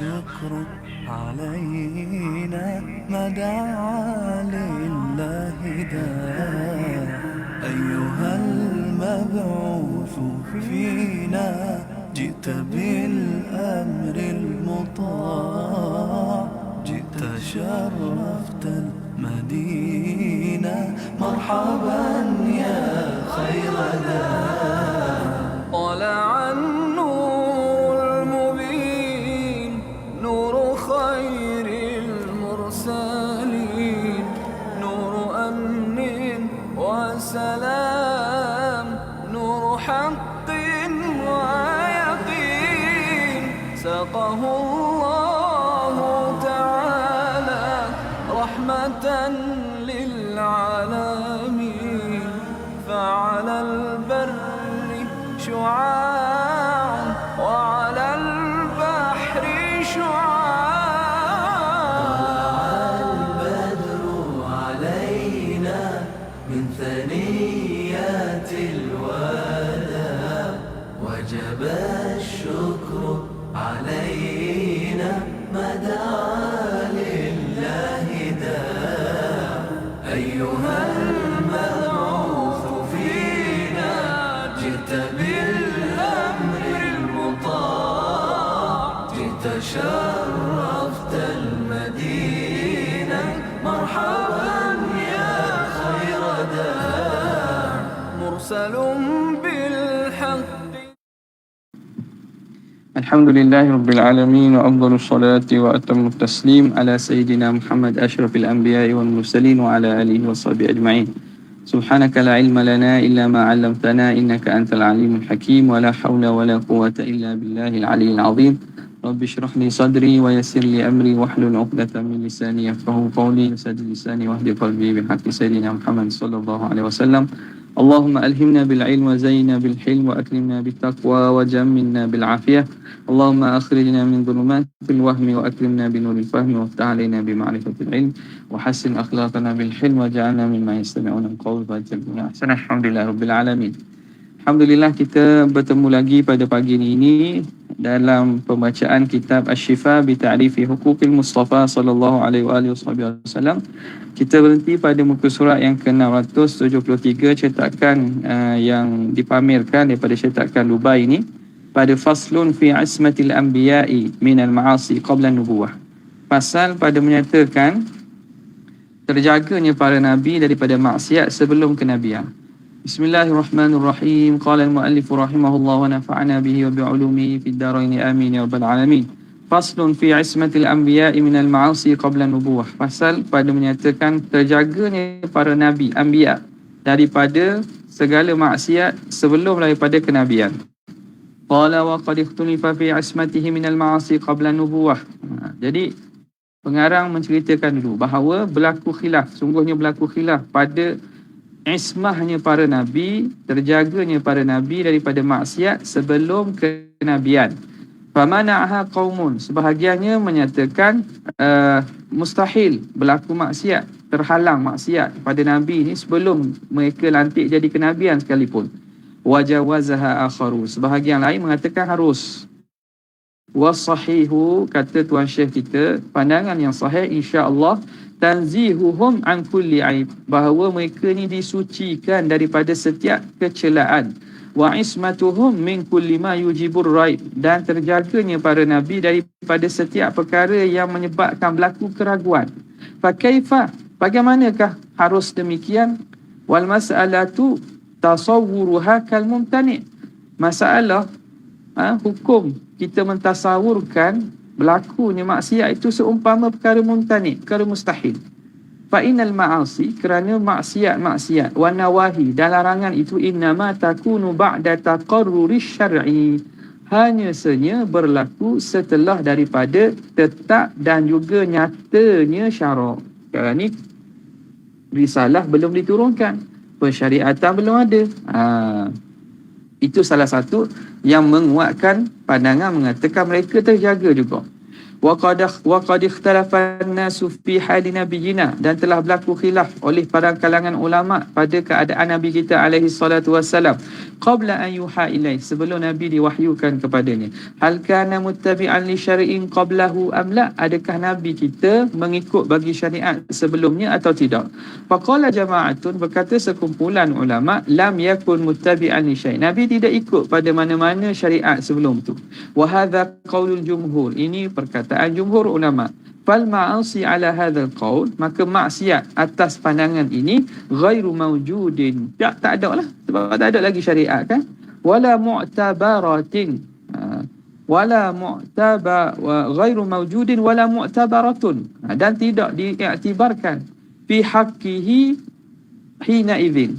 الشكر علينا ما دعا لله داع. أيها المبعوث فينا جئت بالأمر المطاع، جئت شرفت المدينة، مرحبا يا خير داع. طلع النور المبين، نور خير المرسلين، نور أمن وسلام، نور حق ويقين. سقه الله تعالى رحمة للعالمين، فعلى البر شعاع وعلى البحر شعاع. البدر علينا من ثنيات الوداع، وجب الشكر علينا ما دعا لله داع. أيها المبعوث فينا جئت بالأمر المطاع، جئت شرفت المدينة، مرحبا يا خير داع. مرسل بالحق. الحمد لله رب العالمين، وأفضل الصلاة وأتم التسليم على سيدنا محمد أشرف الأنبياء والمرسلين وعلى آله وصحبه أجمعين. سبحانك لا علم لنا إلا ما علمتنا إنك أنت العليم الحكيم، ولا حول ولا قوة إلا بالله العلي العظيم. رب اشرح لي صدري ويسر لي أمري واحلل عقدة من لساني يفقهوا قولي، سدد لساني واهد قلبي بحق سيدنا محمد صلى الله عليه وسلم. اللهم ألهمنا بالعلم وزينا بالحلم وأكرمنا بالتقوى وجملنا بالعافية. اللهم أخرجنا من ظلمات الوهم وأكرمنا بنور الفهم، وافتح علينا بمعرفة العلم، وحسن أخلاقنا بالحلم، وجعلنا مما يستمعون القول فيتبعون أحسنه. الحمد لله رب العالمين. Alhamdulillah, kita bertemu lagi pada pagi ini dalam pembacaan kitab Asy-Syifa bi Ta'rifi Huquqil Mustafa sallallahu alaihi wasallam. Kita berhenti pada muka surat yang ke-673, cetakan yang dipamerkan daripada cetakan Dubai ini, pada faslun fi ismatil anbiya'i minal ma'asi qabla nubuwah. Pasal pada menyatakan terjaganya para nabi daripada maksiat sebelum kenabian. Bismillahirrahmanirrahim. Qala al-muallif rahimahullah wa nafa'ana bihi wa bi'ulumihi fid darain amin ya rabbal alamin. Faslun fi ismatil anbiya'i minal ma'asi qabla nubuwah. Pasal pada menyatakan terjaganya para nabi, anbiya, daripada segala maksiat sebelum daripada kenabian. Qala wa qad ikhtulifa fi ismatihi minal ma'asi qabla nubuwah. Jadi pengarang menceritakan dulu bahawa berlaku khilaf, sungguhnya berlaku khilaf pada ismahnya para nabi, terjaganya para nabi daripada maksiat sebelum kenabian. Famana'aha qaumun, sebahagiannya menyatakan mustahil berlaku maksiat, terhalang maksiat pada nabi ini sebelum mereka lantik jadi kenabian sekalipun. Wajawazaha akharu, sebahagian lain mengatakan harus. Wasahihu, kata Tuan Syekh kita, pandangan yang sahih insya-Allah, tanzihuhum an kulli aib, bahawa mereka ni disucikan daripada setiap kecelaan. Wa ismatuhum min kulli ma yujibur raib, dan terjaganya para nabi daripada setiap perkara yang menyebabkan berlaku keraguan. Fa kaifa, bagaimanakah harus demikian? Wal mas'alatu tasawwuruha kal mumtani', masalah hukum kita mentasawurkan berlakunya maksiat itu seumpama perkara mumtani', perkara mustahil. Fa innal ma'asi, kerana maksiat wa nawahi, dan larangan itu innama takunu ba'da taqarruri syar'i, hanya saja berlaku setelah daripada tetap dan juga nyatanya syarak. Sekarang ni risalah belum diturunkan, pensyariatan belum ada. Itu salah satu yang menguatkan pandangan mengatakan mereka terjaga juga. Waqad ikhtalafa an-nasu fi hali nabiyina, dan telah berlaku khilaf oleh para kalangan ulama pada keadaan Nabi kita alaihi salatu wassalam qabla an yuha ilaih, sebelum Nabi diwahyukan kepadanya. Hal kana muttabi'an li syar'in qablahu am la, adakah Nabi kita mengikut bagi syariat sebelumnya atau tidak? Faqala jama'atun, berkata sekumpulan ulama, lam yakun muttabi'an li syai', Nabi tidak ikut pada mana-mana syariat sebelum tu. Wa hadha qaulul jumhur, ini perkataan jumhur ulama. Fal ma'asi ala hadzal qaul, maka maksiat atas pandangan ini ghairu mawjudin, tak ada lah, sebab tak ada lagi syariat kan. Wala mu'tabaratin, ghairu mawjudin wala mu'tabaratun, dan tidak diiktibarkan fi haqqihi hina idzin,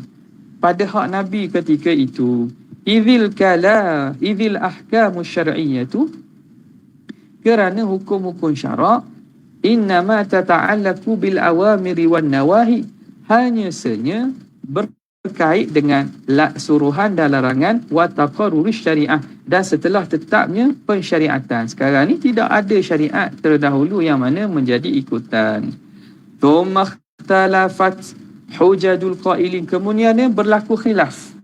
pada hak Nabi ketika itu. Idzil ahkamu syar'iyyatu, kerana hukum-hukum syarak innama tata'allaqu bil awamiri wan nawahi, hanya saja berkait dengan suruhan dan larangan, wa taqarrurish syariah, dan setelah tetapnya pensyariatan. Sekarang ni tidak ada syariat terdahulu yang mana menjadi ikutan. Thumma ikhtalafat hujajul qailin, kemudiannya berlaku khilaf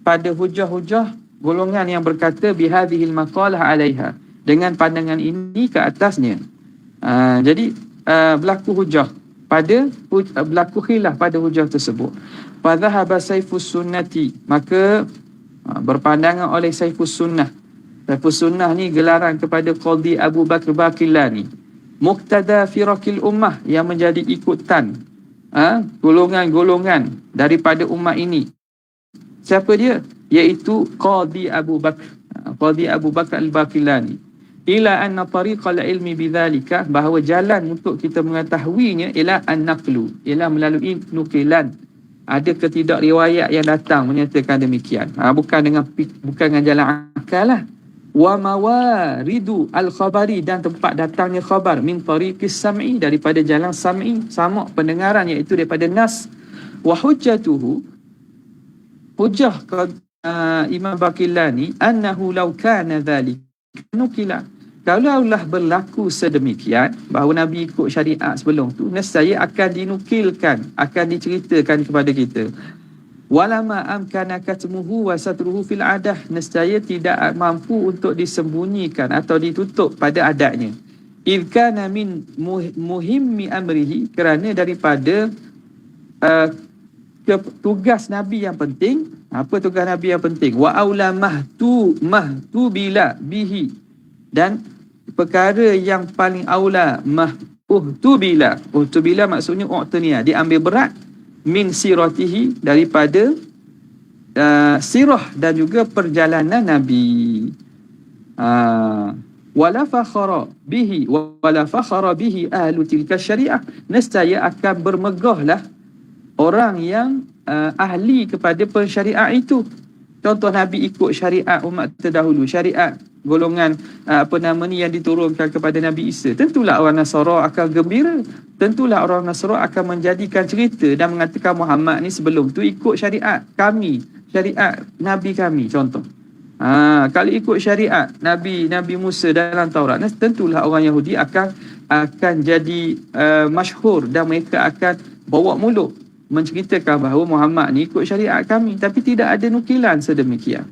pada hujah-hujah golongan yang berkata bihadhil maqalah alaiha, dengan pandangan ini ke atasnya. Jadi berlaku hujah berlaku khilaf pada hujah tersebut. Fadhahaba Saifus Sunnati, maka berpandangan oleh Saifus Sunnah. Saifus Sunnah ni gelaran kepada Qadhi Abu Bakr Baqillani, muqtada firaqil ummah, yang menjadi ikutan golongan-golongan daripada ummah ini. Siapa dia? Iaitu Qadhi Abu Bakr al-Baqillani. Ila anna tariqal ilmi bidzalika, bahawa jalan untuk kita mengetahuinya ialah an-naqlu, ialah melalui nukilan. Ada ketidak riwayat yang datang menyatakan demikian. Bukan dengan jalan akal lah. Wa mawaridu al-khabari, dan tempat datangnya khabar, min tariqis sam'i, daripada jalan sam'i, sama pendengaran, iaitu daripada nas. Wa hujjatuhu, hujjah Imam Baqillani, annahu law kana dhalik nukila, kalaulah berlaku sedemikian bahawa Nabi ikut syariat sebelum tu, nescaya akan dinukilkan, akan diceritakan kepada kita. Walama amkana katmuhu wa satruhu fil adah, nescaya tidak mampu untuk disembunyikan atau ditutup pada adatnya. Idh kana min muhimmi amrihi, kerana daripada tugas Nabi yang penting. Apa tugas Nabi yang penting? Wa aula mahtubila bihi, dan perkara yang paling aula uhtubila maksudnya u'taniya, diambil berat, min siratihi, daripada sirah dan juga perjalanan Nabi. Wala fakhara bihi ahlu tilka syariah, nescaya akan bermegahlah orang yang ahli kepada pensyariat itu. Contoh, Nabi ikut syariat umat terdahulu, syariat golongan yang diturunkan kepada Nabi Isa. Tentulah orang Nasara akan gembira, tentulah orang Nasara akan menjadikan cerita dan mengatakan Muhammad ni sebelum tu ikut syariat kami, syariat Nabi kami. Contoh, kalau ikut syariat Nabi Musa dalam Taurat, tentulah orang Yahudi akan jadi masyhur, dan mereka akan bawa mulut menceritakan bahawa Muhammad ni ikut syariat kami, tapi tidak ada nukilan sedemikian.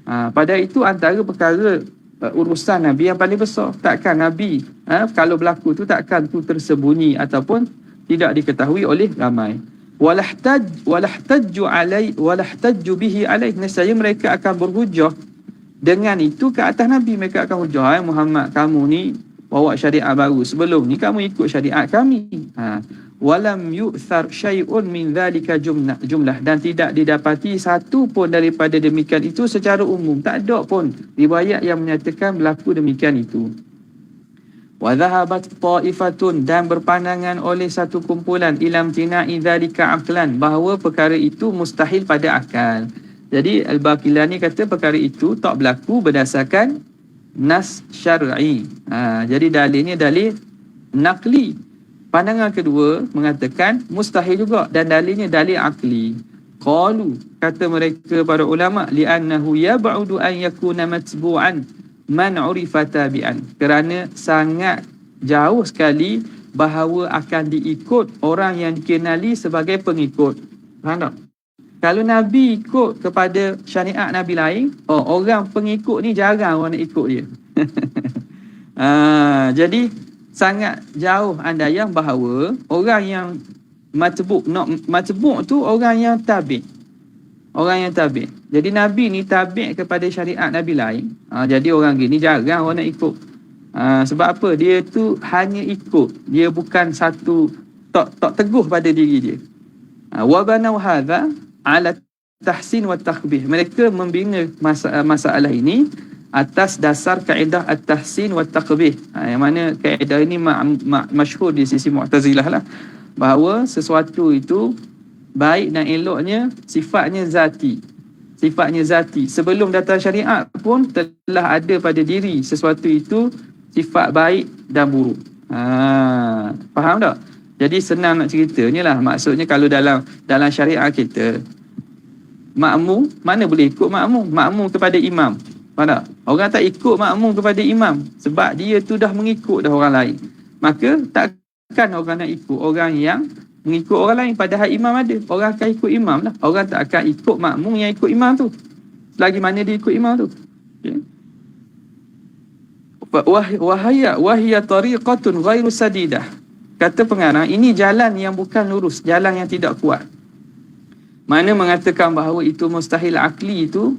Pada itu antara perkara urusan Nabi yang paling besar. Takkan Nabi kalau berlaku tu, takkan tu tersembunyi ataupun tidak diketahui oleh ramai. Walahtajju bihi alaih, nescaya mereka akan berhujah dengan itu ke atas Nabi. Mereka akan hujah, Muhammad, kamu ni bawa syariat baru, sebelum ni kamu ikut syariat kami. Walam yu'thar syai'un min dhalika jumlah, dan tidak didapati satu pun daripada demikian itu secara umum. Tak ada pun riwayat yang menyatakan berlaku demikian itu. Wa dhahabat ta'ifatun, dan berpandangan oleh satu kumpulan, ilam tina'i dhalika aqlan, bahawa perkara itu mustahil pada akal. Jadi Al-Baqillani kata perkara itu tak berlaku berdasarkan nas syar'i. Jadi dalilnya dalil naqli. Pandangan kedua mengatakan mustahil juga, dan dalilnya dalil akli. Qalu, kata mereka para ulama, li'annahu yab'udu an yakuna matbu'an man urifa tabi'an, kerana sangat jauh sekali bahawa akan diikut orang yang dikenali sebagai pengikut. Faham tak? Kalau Nabi ikut kepada syariat Nabi lain, orang pengikut ni jarang orang nak ikut dia. Jadi sangat jauh andaian bahawa orang yang matbu' tu orang yang tabi'. Orang yang tabi'. Jadi Nabi ni tabi' kepada syariat Nabi lain. Jadi orang gini jarang orang nak ikut. Sebab apa? Dia tu hanya ikut. Dia bukan satu tak teguh pada diri dia. Wa banau hadza ala tahsin wa takhbih. Mereka membina masalah ini atas dasar kaedah at-tahsin wa taqbih. Yang mana kaedah ini masyhur di sisi Mu'tazilah lah, bahawa sesuatu itu baik dan eloknya sifatnya zati. Sifatnya zati. Sebelum datang syariat pun telah ada pada diri sesuatu itu sifat baik dan buruk. Faham tak? Jadi senang nak ceritanya lah. Maksudnya kalau dalam syariat kita, makmum, mana boleh ikut makmum? Makmum kepada imam. Faham tak? Orang tak ikut makmum kepada imam sebab dia tu dah mengikut dah orang lain. Maka takkan orang nak ikut orang yang mengikut orang lain, padahal imam ada. Orang akan ikut imam lah. Orang tak akan ikut makmum yang ikut imam tu, selagi mana dia ikut imam tu. Okay. Wahia tariqatun ghairu sadidah. Kata pengarang, ini jalan yang bukan lurus, jalan yang tidak kuat. Mana mengatakan bahawa itu mustahil akli, itu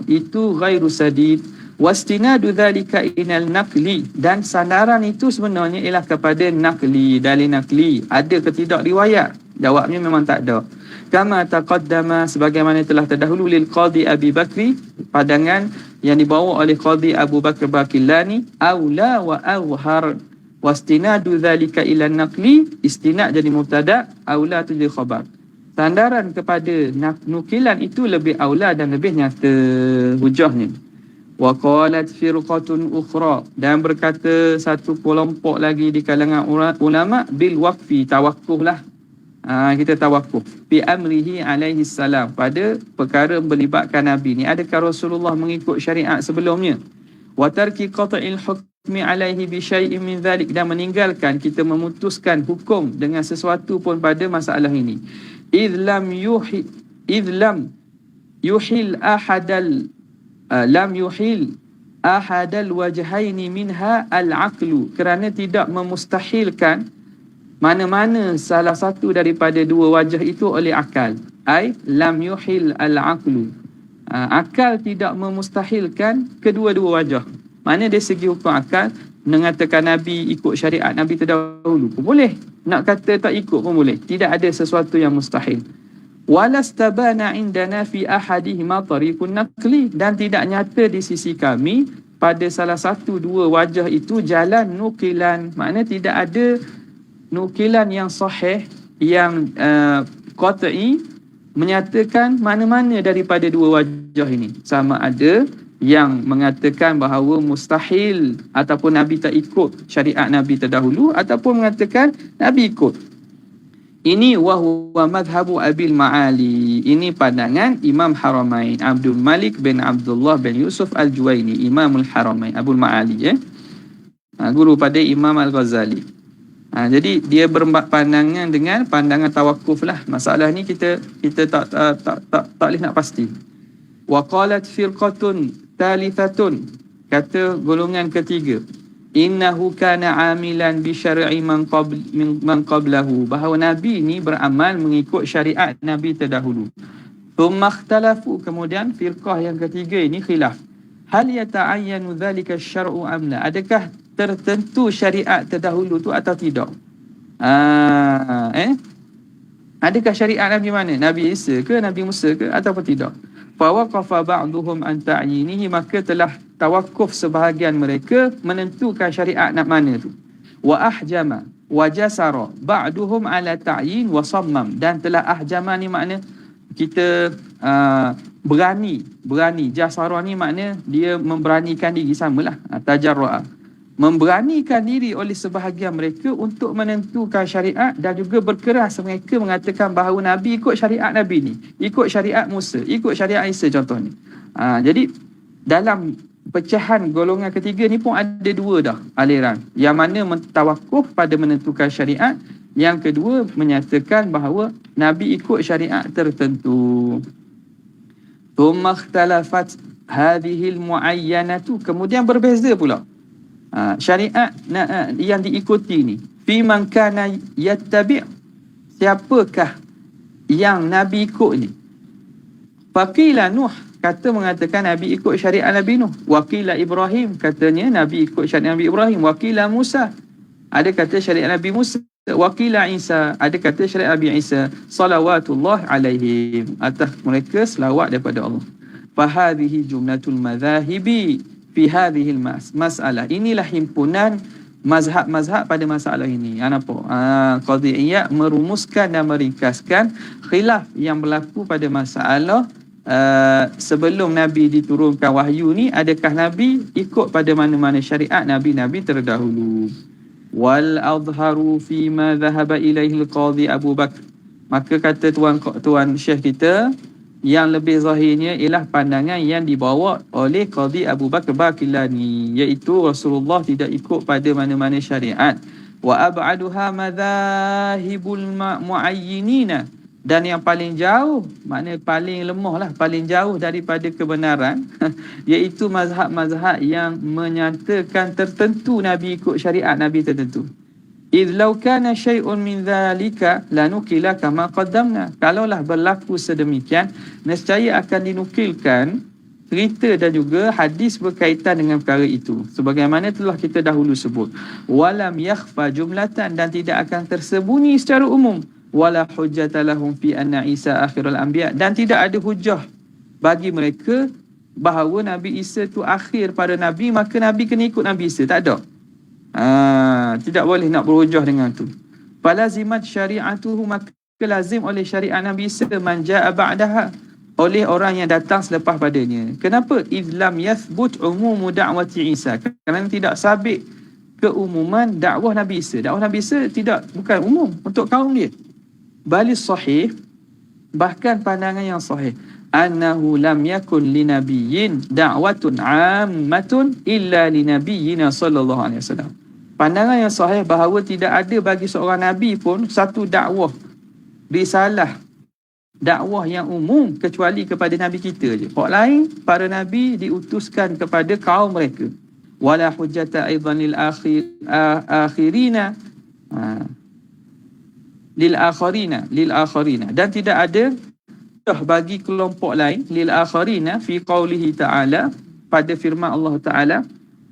ghairu sadid. Wastinadu dhalika inal naqli, dan sandaran itu sebenarnya ialah kepada naqli, dalil naqli. Ada ke tidak riwayat? Jawabnya memang tak ada. Kama taqaddama, sebagaimana telah terdahulu, lil qadhi Abi Bakri, pandangan yang dibawa oleh Qadhi Abu Bakr Baqillani, aula wa awhar. Wastinadu dhalika ila naqli, istinad jadi mubtada', aula tu jadi khabar. Sandaran kepada nukilan itu lebih aula dan lebih nyata hujahnya. Wa qalat firqatun ukhra, dan berkata satu kelompok lagi di kalangan ulama, bil waqfi, tawakkuf lah. Kita tawakkuf bi amrihi alaihi salam, pada perkara melibatkan Nabi ni. Adakah Rasulullah mengikut syariat sebelumnya? Wa tarki qat'il hukmi alaihi bi syai'in min dhalik, dan meninggalkan kita memutuskan hukum dengan sesuatu pun pada masalah ini. Idh lam yuhil ahadal wajhaini minha al-aqlu, kerana tidak memustahilkan mana-mana salah satu daripada dua wajah itu oleh akal. Ai lam yuhil al-aqlu, akal tidak memustahilkan kedua-dua wajah. Mana dari segi hukum akal, mengatakan Nabi ikut syariat Nabi terdahulu pun boleh, nak kata tak ikut pun boleh. Tidak ada sesuatu yang mustahil. Walastabana indana fi ahadihima tariqun naqli, dan tidak nyata di sisi kami pada salah satu dua wajah itu jalan nukilan. Maknanya tidak ada nukilan yang sahih, yang qat'i, menyatakan mana-mana daripada dua wajah ini. Sama ada yang mengatakan bahawa mustahil ataupun Nabi tak ikut syariat Nabi terdahulu, ataupun mengatakan Nabi ikut. Ini wahuwa madhabu Abil Ma'ali, ini pandangan Imam Haramain Abdul Malik bin Abdullah bin Yusuf Al-Juwaini, Imamul Haramain Abul Ma'ali, guru pada Imam Al-Ghazali. Jadi dia berpandangan dengan pandangan tawakuf lah. Masalah ni kita tak boleh nak pasti. Wa qalat firqatun talithatun, kata golongan ketiga, innahu kana amilan bi syar'i man qablahu, bahawa Nabi ni beramal mengikut syariat Nabi terdahulu. Thumma ikhtalafu, kemudian firqah yang ketiga ini khilaf. Hal yata'ayyanu dhalika syar'u am la, adakah tertentu syariat terdahulu tu atau tidak? Adakah syariat Nabi mana? Nabi Isa ke, Nabi Musa ke, ataupun tidak? Fa waqafa ba'duhum an ta'yinihi, maka telah tawakuf sebahagian mereka menentukan syariat nak mana tu. Wa ahjama wa jasara ba'duhum ala ta'yin wa sammam, dan telah ahjama ni makna kita berani. Jasara ni makna dia memberanikan diri, samalah tajarru'a, memberanikan diri oleh sebahagian mereka untuk menentukan syariat, dan juga berkeras mereka mengatakan bahawa Nabi ikut syariat Nabi ni, ikut syariat Musa, ikut syariat Isa contohnya. Jadi pecahan golongan ketiga ni pun ada dua dah aliran. Yang mana tawakuf pada menentukan syariat. Yang kedua menyatakan bahawa Nabi ikut syariat tertentu. Thumma ikhtalafat hadhil muayyanatu. Kemudian berbeza pula syariat yang diikuti ni. Fi man kana yattabi'. Siapakah yang Nabi ikut ni? Faqila Nuh, kata mengatakan Nabi ikut syariat Nabi Nuh. Waqila Ibrahim, katanya Nabi ikut syariat Nabi Ibrahim. Waqila Musa, ada kata syariat Nabi Musa. Waqila Isa, ada kata syariat Nabi Isa. Salawatullah alaihim, atas mereka selawat daripada Allah. Fahadhihi jumlatul madhahibi fi hadhihi masalah. Inilah himpunan mazhab-mazhab pada masalah ini. Apa? Qadhi'iyah merumuskan dan meringkaskan khilaf yang berlaku pada masalah sebelum Nabi diturunkan wahyu ni, adakah Nabi ikut pada mana-mana syariat Nabi-Nabi terdahulu. Wal adharu fi ma dhahaba ilaihi al-qadhi Abu Bakar. Maka kata tuan Syekh kita, yang lebih zahirnya ialah pandangan yang dibawa oleh Qadhi Abu Bakar Baqillani, iaitu Rasulullah tidak ikut pada mana-mana syariat. Wa ab'aduha madhahibul muayyinina, dan yang paling jauh, maknanya paling lemah lah, paling jauh daripada kebenaran iaitu mazhab-mazhab yang menyatakan tertentu Nabi ikut syariat Nabi tertentu. Idh law kana syai'un min dhalika lanukila kama qaddamna. Kalaulah berlaku sedemikian, nescaya akan dinukilkan cerita dan juga hadis berkaitan dengan perkara itu, sebagaimana telah kita dahulu sebut. Walam yakhfa jumlatan, dan tidak akan tersembunyi secara umum. Wala hujjata lahum fi anna Isa akhirul anbiya, dan tidak ada hujah bagi mereka bahawa Nabi Isa tu akhir para Nabi, maka Nabi kena ikut Nabi Isa. Tak ada. Tidak boleh nak berhujah dengan tu. Falazimat syari'atuhu, maka lazim oleh syariat Nabi Isa man ja'a ba'daha, oleh orang yang datang selepas padanya. Kenapa? Idlam yathbut umumu da'wati Isa, kerana tidak sabit keumuman dakwah Nabi Isa. Dakwah Nabi Isa bukan umum untuk kaum dia. Bali sahih, bahkan pandangan yang sahih, annahu lam yakun linabiyyin da'watun 'ammatun illa linabiyyina sallallahu alaihi wasallam. Pandangan yang sahih bahawa tidak ada bagi seorang nabi pun satu dakwah risalah, dakwah yang umum kecuali kepada nabi kita je. Orang lain, para nabi diutuskan kepada kaum mereka. Wala hujjata aidan lil akhirina lil akharina, dan tidak ada bagi kelompok lain lil akharina fi qaulihi ta'ala, pada firman Allah Ta'ala.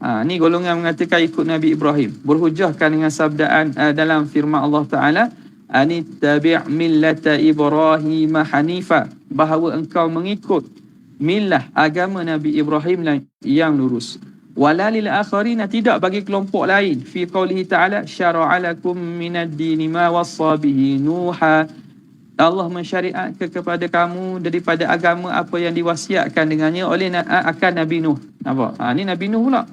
Ni golongan mengatakan ikut Nabi Ibrahim, berhujahkan dengan sabdaan dalam firman Allah Ta'ala, anittabi' millata Ibrahim hanifa, bahawa engkau mengikut millah agama Nabi Ibrahim yang lurus. Wala lil akharina, tidak bagi kelompok lain fi qaulihi ta'ala, syara'a lakum minad dini ma wassa bihi Nuha, Allah mensyariatkan kepada kamu daripada agama apa yang diwasiatkan dengannya oleh akan Nabi Nuh. Nampak? Ni Nabi Nuh pula.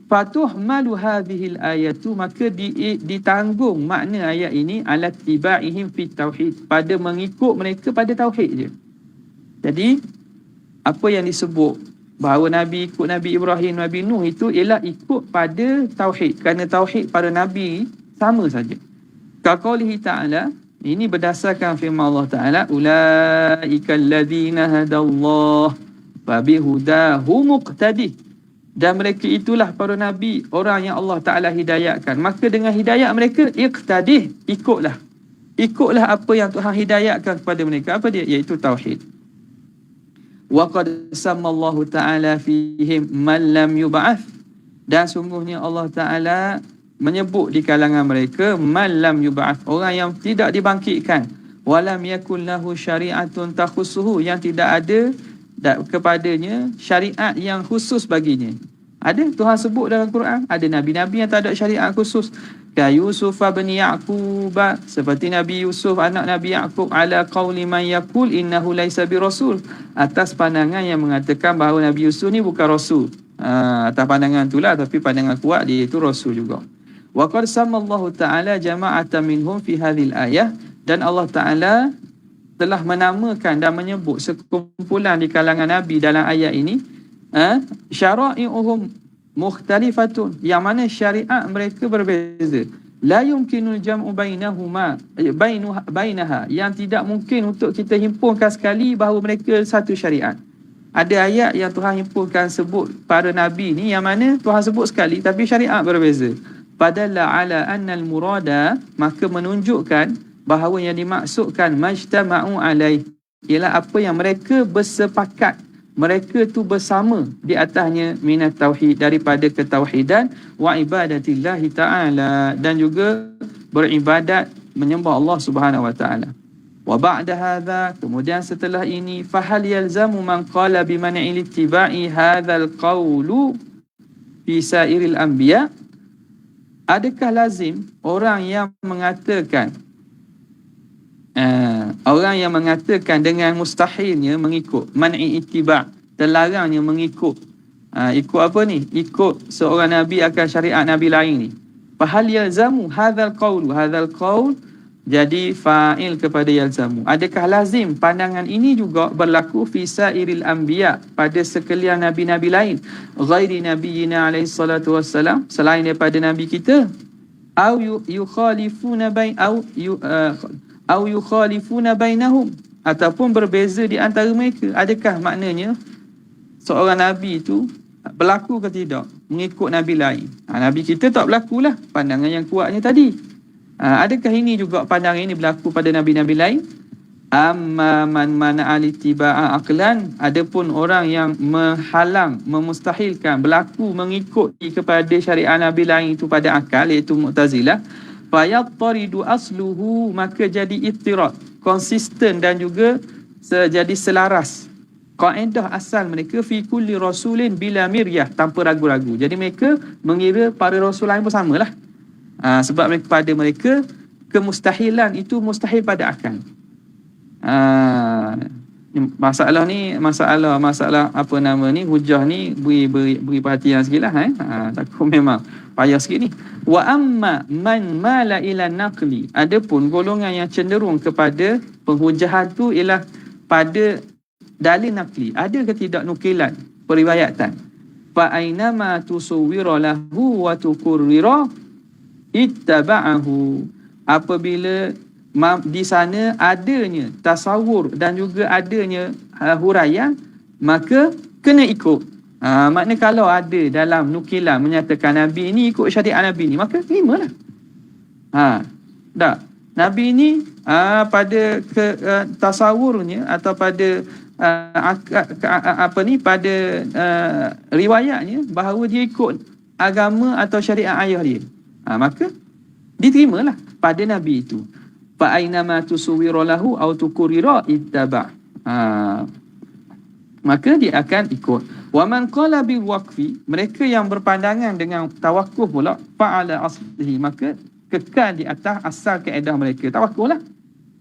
Fatuhmalu hadhil ayatu, maka ditanggung makna ayat ini ala tibaihim fi tauhid, pada mengikut mereka pada tauhid je. Jadi apa yang disebut bahawa Nabi ikut Nabi Ibrahim, Nabi Nuh, itu ialah ikut pada tauhid, kerana tauhid para Nabi sama saja. Kaqaulihi ta'ala, ini berdasarkan firman Allah Ta'ala, ulaika alladhina hadallah fabihudahu muqtadih, dan mereka itulah para Nabi, orang yang Allah Ta'ala hidayatkan, maka dengan hidayat mereka iqtadih, ikutlah apa yang Tuhan hidayatkan kepada mereka. Apa dia? Iaitu tauhid. Wa qad sammallahu ta'ala fihim man lam yub'ath, dan sungguhnya Allah Ta'ala menyebut di kalangan mereka man lam yub'ath, orang yang tidak dibangkitkan. Walam yakul lahu syari'atun takhussuhu, yang tidak ada kepadanya syariat yang khusus baginya. Ada, Tuhan sebut dalam Quran, ada nabi-nabi yang tak ada syariat khusus. Ka Yusuf bin Yaqub, seperti Nabi Yusuf anak Nabi Yaqub, ala qauli man yaqul innahu laisa birasul, atas pandangan yang mengatakan bahawa Nabi Yusuf ni bukan rasul. Atas pandangan itulah, tapi pandangan kuat dia itu rasul juga. Wa qad sammallahu ta'ala jama'atan minhum fi hadhil ayah, dan Allah Ta'ala telah menamakan dan menyebut sekumpulan di kalangan Nabi dalam ayat ini, syara'i'uhum mukhtalifatun, yang mana syariat mereka berbeza. La yumkinul jam'u bainaha, yang tidak mungkin untuk kita himpunkan sekali bahawa mereka satu syariat. Ada ayat yang Tuhan himpunkan sebut para nabi ni, yang mana Tuhan sebut sekali tapi syariat berbeza. Padalla ala annal murada, maka menunjukkan bahawa yang dimaksudkan majtama'u alaih ialah apa yang mereka bersepakat, mereka tu bersama di atasnya, minat tauhid, daripada ketauhidan, wa ibadatillahi ta'ala, dan juga beribadat menyembah Allah Subhanahu wa taala. Wa ba'da hadza, kemudian setelah ini, fahal yalzamu man qala bi man'il ittiba'i hadzal qawlu fi sairil anbiya, adakah lazim orang yang mengatakan dengan mustahilnya mengikut, man'i ittiba', terlarangnya mengikut, ikut apa ni? Ikut seorang nabi akan syariat nabi lain ni. Fahal yalzamu hadzal qaul, jadi fa'il kepada yalzamu. Adakah lazim pandangan ini juga berlaku fi sairil anbiya', pada sekalian nabi-nabi lain, ghairi nabiyina alaihi salatu wassalam, selain daripada nabi kita, au yukhalifuna bainahum, ataupun berbeza di antara mereka. Adakah maknanya seorang nabi itu berlaku ke tidak mengikut nabi lain? Nabi kita tak berlakulah, pandangan yang kuatnya tadi. Adakah ini juga pandangan ini berlaku pada nabi-nabi lain? Amma man mana'a littiba'a aqlan, adapun orang yang menghalang, memustahilkan berlaku mengikuti kepada syariat nabi lain itu pada akal, iaitu Mu'tazilah, fayattaridu asluhu, maka jadi ittirad, konsisten, dan juga jadi selaras kaedah asal mereka, fi kulli rasulin bila miryah, tanpa ragu-ragu. Jadi mereka mengira para rasul lain pun samalah. Sebab pada mereka kemustahilan itu mustahil pada akal. Masalah apa nama ni, hujah ni beri perhatian sikitlah. Takut memang payah sikit ni. Wa amma man mala ila naqli, adapun golongan yang cenderung kepada penghujahan tu ialah pada dalil naqli, ada ke tidak nukilan, periwayatan. Fa ainama tusawwira lahu wa tukurrira ittaba'ahu, apabila di sana adanya tasawur dan juga adanya huraian, maka kena ikut. Makna kalau ada dalam nukilan menyatakan Nabi ini ikut syariat Nabi ini, maka terimalah. Tak, Nabi ini pada tasawurnya atau pada pada riwayatnya bahawa dia ikut agama atau syariat ayah dia, maka diterimalah pada Nabi itu. Fa ainama tusawwira lahu aw tukurira ittaba', maka dia akan ikut. Wa man qala bil waqfi, mereka yang berpandangan dengan tawakuf pula, fa'ala aslihi, maka kekal di atas asal kaedah mereka, tawakuf lah.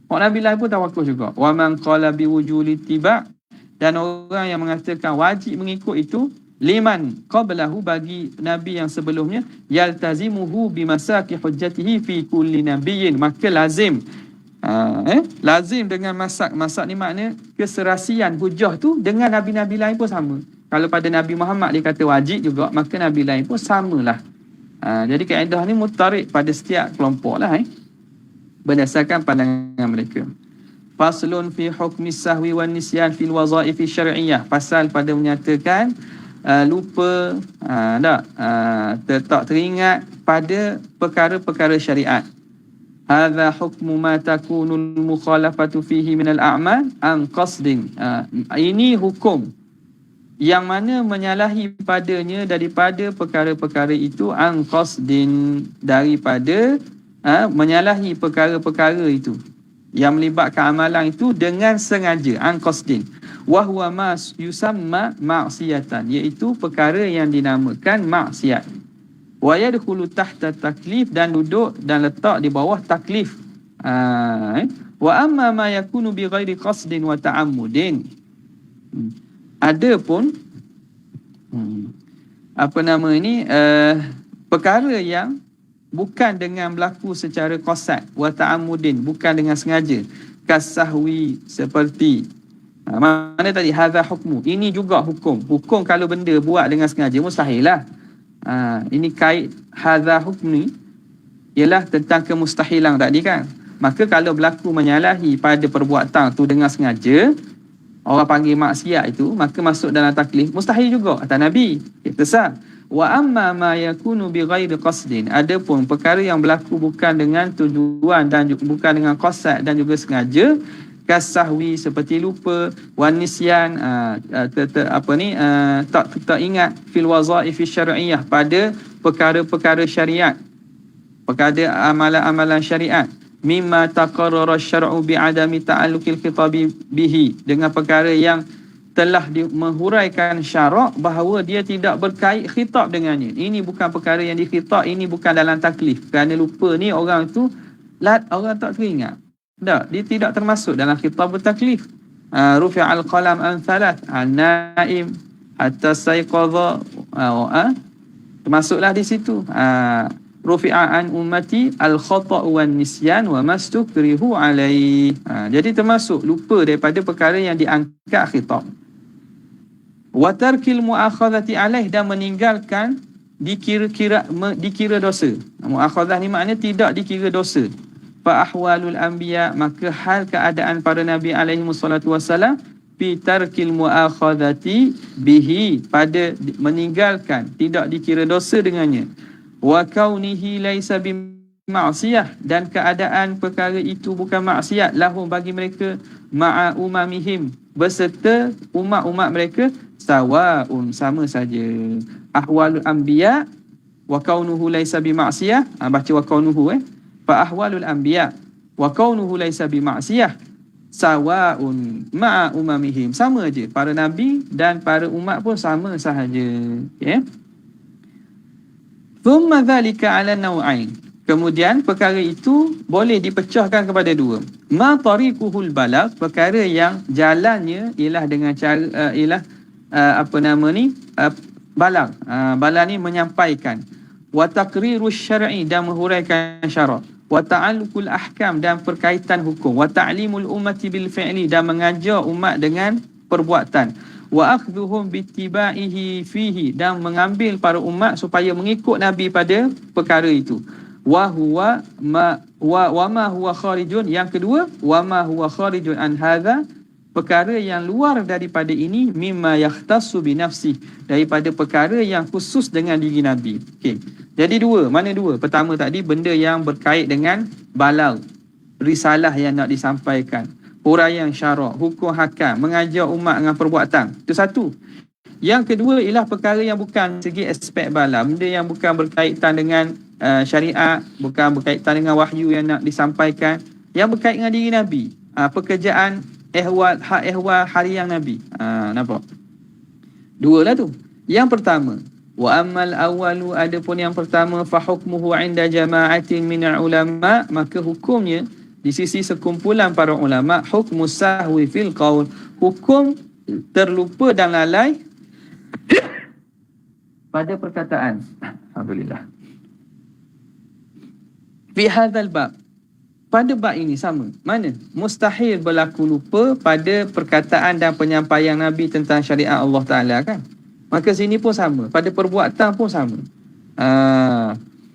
Orang Nabi lain pun tawakuf juga. Wa man qala bi wujuli ittiba', dan orang yang mengatakan wajib mengikut itu, liman qablahu, bagi nabi yang sebelumnya, yaltazimuhu bimasaki hujjatihi fi kulli nabiyyin, maka lazim lazim dengan masak ni makna keserasian hujah tu dengan nabi-nabi lain pun sama. Kalau pada Nabi Muhammad dia kata wajib juga, maka nabi lain pun samalah. Jadi kaedah ni mutarik pada setiap kelompok lah, berdasarkan pandangan mereka. Faslun fi hukmi sahwi wan nisyan fil wazaif syar'iyyah, pasal pada menyatakan lupa, tak teringat pada perkara-perkara syariat. Hadza hukmu ma takunul mukhalafatu fihi min al-a'mal an qasdin, ini hukum yang mana menyalahi padanya daripada perkara-perkara itu, an qasdin, daripada menyalahi perkara-perkara itu yang melibatkan amalan itu dengan sengaja, an qasdin. Wa huwa ma yusamma ma'siyatan, iaitu perkara yang dinamakan maksiat. Wa yadkhulu tahta taklif, dan duduk dan letak di bawah taklif. Wa amma ma yakunu bi ghairi qasdin wa ta'ammudin, adapun perkara yang bukan dengan berlaku secara qasad, wa ta'ammudin, bukan dengan sengaja, kasahwi, seperti Mana tadi hadza hukmu, ini juga hukum. Hukum kalau benda buat dengan sengaja mustahil lah. Ini kait hadza hukmi ialah tentang kemustahilan tadi kan. Maka kalau berlaku menyalahi pada perbuatan tu dengan sengaja, orang panggil maksiat itu, maka masuk dalam taklif mustahil juga kata Nabi. Itu sah. Wa amma ma yakunu bi ghairi qasdin, adapun perkara yang berlaku bukan dengan tujuan dan bukan dengan qasad dan juga sengaja, kasahwi seperti lupa, wanisyan tak ingat fil wazaif syar'iyyah pada perkara-perkara syariat, perkara amalan-amalan syariat, mimma taqarrara syar'u bi adami ta'alluqil khitabi bihi, dengan perkara yang telah menghuraikan syarak bahawa dia tidak berkait khitab dengannya. Ini bukan perkara yang dikhitab, ini bukan dalam taklif. Kerana lupa ni orang tu orang tak teringat. Tak, dia tidak termasuk dalam khitab bertaklif. Rufi'al qalam an thalath, an-naim hatta sayqadha, termasuklah di situ. Rufi'a an ummati al-khata' wan nisyan wa mastukrihu alaih. Jadi termasuk lupa daripada perkara yang diangkat khitab. Wa tarkil mu'akhadhati alaih, dan meninggalkan dikira dosa. Mu'akhadhah ni maknanya tidak dikira dosa. Fa ahwalul anbiya, maka hal keadaan para nabi alaihi wassalatu wassalam fi tarkil mu'akhadhati bihi, pada meninggalkan tidak dikira dosa dengannya. Wa kaunihi laisa bi ma'siyah, dan keadaan perkara itu bukan maksiat, lahum bagi mereka, ma'a umamihim, beserta umat-umat mereka, sawaun, sama saja. Ahwalul anbiya wa kaunuhu laisa bi ma'siyah, baca wa kaunuhu fa ahwalul anbiya wa kaunuhu laisa bi ma'siyah sawaun ma'a umamihim, sama je, para nabi dan para umat pun sama sahaja. Okay? Thumma dhalika ala naw'ain, kemudian perkara itu boleh dipecahkan kepada dua. Ma tariquhul balagh, perkara yang jalannya ialah dengan cara balagh. Balagh ni menyampaikan. Wa taqrirus syar'i, dan menghuraikan syarak. Wa ta'alluqul ahkam, dan perkaitan hukum. Wa ta'limul ummati bil fi'li, dan mengajar umat dengan perbuatan. Wa akhdhuhum bittiba'ihi fihi, dan mengambil para umat supaya mengikut Nabi pada perkara itu. Wa ma huwa kharijun, yang kedua, wa ma huwa kharijun an hadha, perkara yang luar daripada ini, mimma yakhtassu bi nafsi, daripada perkara yang khusus dengan diri Nabi. Okey. Jadi dua, mana dua? Pertama tadi benda yang berkait dengan balagh, risalah yang nak disampaikan, huraian syarak, hukum hakam, mengajar umat dengan perbuatan. Itu satu. Yang kedua ialah perkara yang bukan segi aspek balagh, benda yang bukan berkaitan dengan syariat, bukan berkaitan dengan wahyu yang nak disampaikan, yang berkait dengan diri Nabi, pekerjaan ehwal harian Nabi. Nampak? Dua lah tu. Yang pertama, wa ammal awwalu, adapun yang pertama, fa hukmuhu 'inda jama'atin minal ulama, maka hukumnya di sisi sekumpulan para ulama, hukmus sahwi fil qaul, hukum terlupa dan lalai pada perkataan. Alhamdulillah. Fi hadzal bab, pada bab ini sama. Mana? Mustahil berlaku lupa pada perkataan dan penyampaian Nabi tentang syariat Allah Ta'ala kan? Maka sini pun sama. Pada perbuatan pun sama.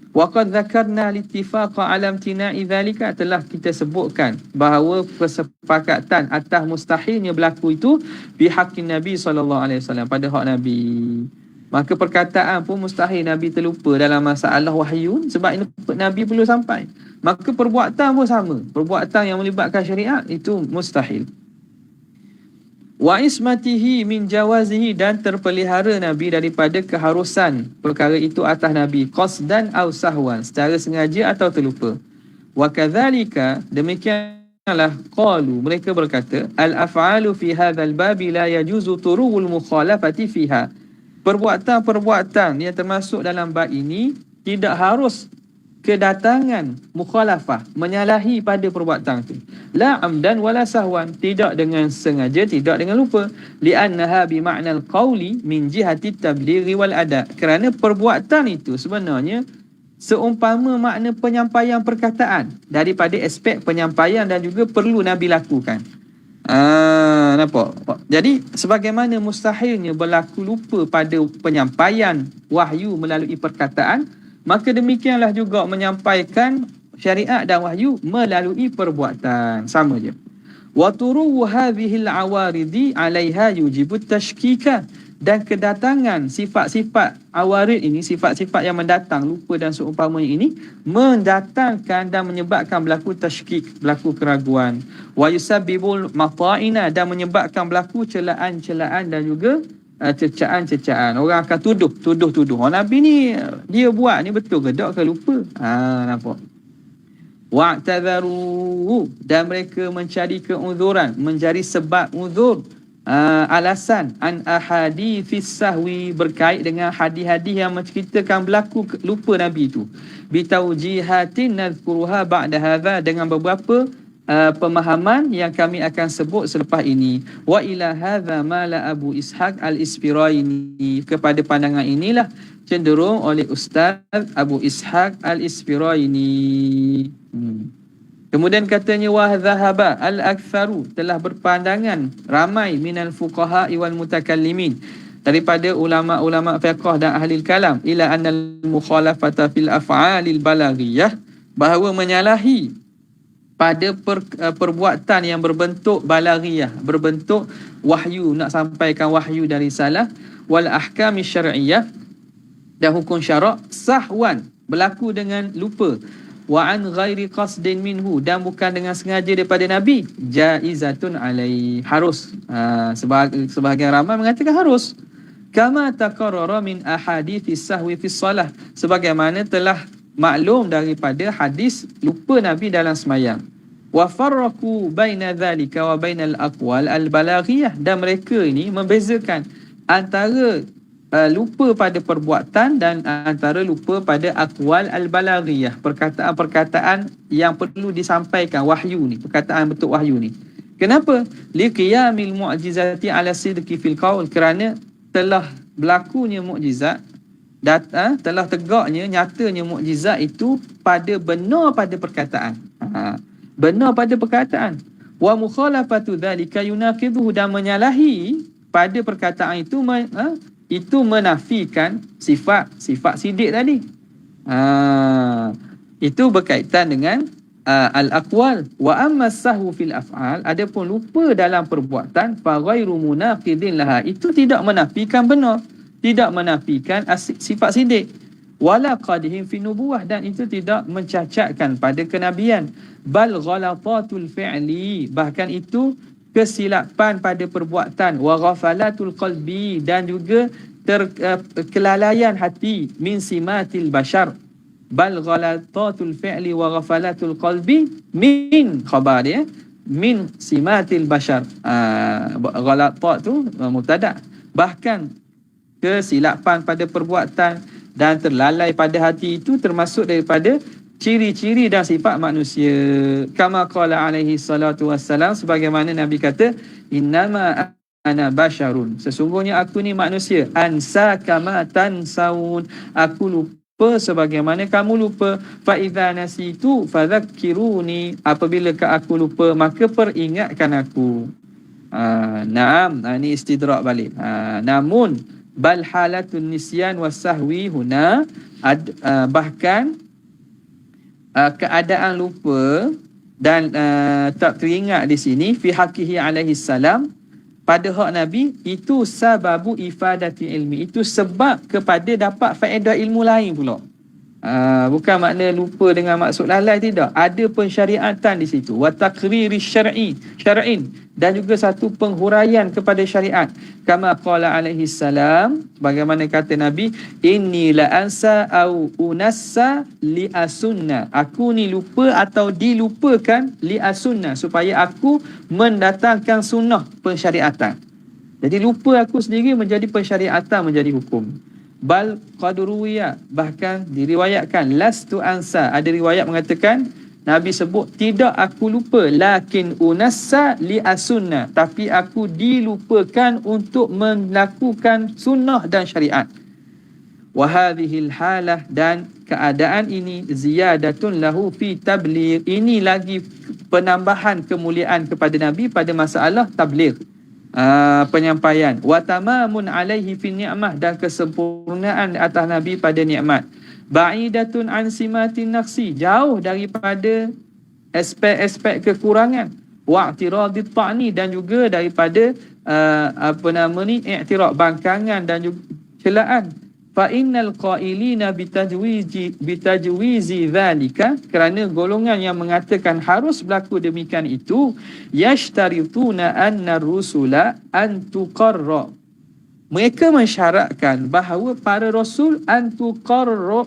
Wa qad dzakarna al-ittifaqa 'ala imtina'i dzalika, telah kita sebutkan bahawa kesepakatan atas mustahilnya berlaku itu bi haqqin Nabi sallallahu alaihi wasallam, pada hak Nabi. Maka perkataan pun mustahil Nabi terlupa dalam masalah wahyu, sebab Nabi perlu sampai. Maka perbuatan pun sama. Perbuatan yang melibatkan syariat itu mustahil. Wa ismatihi min jawazihi, dan terpelihara Nabi daripada keharusan perkara itu atas Nabi, qasdan aw sahwan, secara sengaja atau terlupa. Wa kadzalika, demikianlah, qalu, mereka berkata, al af'alu fi hadzal babi la yajuzu turuul mukhalafati fiha, perbuatan-perbuatan yang termasuk dalam bab ini tidak harus kedatangan mukhalafah, menyalahi pada perbuatan itu. La amdan wala sahwan, tidak dengan sengaja, tidak dengan lupa. Li'annaha bi ma'nal qawli min jihati tablighi wal ada, kerana perbuatan itu sebenarnya seumpama makna penyampaian perkataan, daripada aspek penyampaian dan juga perlu Nabi lakukan. Nampak? Jadi sebagaimana mustahilnya berlaku lupa pada penyampaian wahyu melalui perkataan, maka demikianlah juga menyampaikan syariat dan wahyu melalui perbuatan. Sama je. Wa turu hadhihi al-awaridi 'alaiha yujibu tashkika, dan kedatangan sifat-sifat awarid ini, sifat-sifat yang mendatang, lupa dan seumpamanya ini, mendatangkan dan menyebabkan berlaku tashkik, berlaku keraguan. Wa yusabbibul mata'ina, dan menyebabkan berlaku celaan-celaan dan juga cecaan-cecaan. Orang akan tuduh. Oh, Nabi ni dia buat ni betul ke tak ke lupa? Nampak? Wa'tadharu, dan mereka mencari keunzuran, mencari sebab uzur, alasan an ahadithis sahwi, berkait dengan hadis-hadis yang menceritakan berlaku lupa Nabi itu, bitaujihatin nadhkuruha ba'da hadha, dengan beberapa pemahaman yang kami akan sebut selepas ini. Wa ila hadha mala Abu Ishaq al-Isfirayni, kepada pandangan inilah cenderung oleh Ustaz Abu Ishaq al-Isfirayni. Kemudian katanya wa dhahaba al-aktharu, telah berpandangan ramai minal fuqaha wal mutakallimin, daripada ulama-ulama fiqh dan ahli kalam, ila annal mukhalafata fil af'alil balaghiyah, bahawa menyalahi pada perbuatan yang berbentuk balaghiyah, berbentuk wahyu, nak sampaikan wahyu dari risalah, wal ahkami syar'iyyah, dan hukum syarak, sahwan, berlaku dengan lupa, wa an ghairi qasdin minhu, dan bukan dengan sengaja daripada Nabi, jaizatun alai, harus. Sebahagian ramai mengatakan harus. Kama taqarrara min ahadithis sahwi fi shalah, sebagaimana telah maklum daripada hadis lupa Nabi dalam semayang. Wa farraqu baina dhalika wa bainal aqwal al balaghiyah, dan mereka ini membezakan antara lupa pada perbuatan dan antara lupa pada aqwal al-balaghiyah, perkataan-perkataan yang perlu disampaikan, wahyu ni, perkataan bentuk wahyu ni. Kenapa? Liqiyamil mu'jizati ala sidqi fil qaul, kerana telah berlakunya mukjizat, telah tegaknya, nyatanya mukjizat itu pada benar pada perkataan. Benar pada perkataan. Wa mukhalafatu dhalika yunaqiduhu, dan menyalahi pada perkataan itu menafikan sifat sidik tadi. Itu berkaitan dengan al-aqwal. Wa amma sahwu fil af'al, adapun lupa dalam perbuatan, fa ghairu munaqidin laha, itu tidak menafikan benar, tidak menafikan sifat sidik. Wala qadhim fi nubuwah, dan itu tidak mencacatkan pada kenabian. Bal ghalatatul fi'li, bahkan itu kesilapan pada perbuatan, wa ghafalatul qalbi, dan juga kelalaian hati, min simatil bashar. Bal ghalatatul fi'li wa ghafalatul qalbi min khabar dia, min simatil bashar. Ghalatat tu mubtada, bahkan kesilapan pada perbuatan dan terlalai pada hati itu termasuk daripada ciri-ciri dan sifat manusia. Kama qala alaihi salatu wassalam, sebagaimana Nabi kata, innama ana basyarun, sesungguhnya aku ni manusia, ansa kama tansawun, aku lupa sebagaimana kamu lupa, fa idza nasitu fadzakkiruni, apabila aku lupa maka peringatkan aku. Naam, ini istidrak balik. Namun bal halatun nisyan wasahwi huna, bahkan keadaan lupa dan tak teringat di sini, fi haqqihi alaihi salam, pada hak Nabi, itu sababu ifadati ilmi, itu sebab kepada dapat faedah ilmu lain pula. Bukan makna lupa dengan maksud lalai, tidak. Ada pensyariatan di situ. Wa taqriri syar'in, dan juga satu penghuraian kepada syariat. Kama qala alaihi salam, bagaimana kata Nabi, inni la ansa au unassa li asunna, aku ni lupa atau dilupakan li asunna, supaya aku mendatangkan sunnah pensyariatan. Jadi lupa aku sendiri menjadi pensyariatan, menjadi hukum. Bal qadruwiya, bahkan diriwayatkan, lastu ansa, ada riwayat mengatakan Nabi sebut, tidak aku lupa, lakin unassa li asunna, tapi aku dilupakan untuk melakukan sunnah dan syariat. Wa hadhil halah, dan keadaan ini ziyadatun lahu fi tabligh, ini lagi penambahan kemuliaan kepada Nabi pada masalah tabligh, penyampaian. Wa tamamun alaihi fi ni'mah, dan kesempurnaan atas Nabi pada nikmat. Ba'idatun an simatin naqsi, jauh daripada aspek-aspek kekurangan. Wa'tiradit ta'ni, dan juga daripada i'tirad, bangkangan dan juga celaan. Fa innal qailina bitajwizi dhalika, kerana golongan yang mengatakan harus berlaku demikian itu, yashtarituna anna rusula an tuqarra, mereka mensyaratkan bahawa para rasul an tuqarru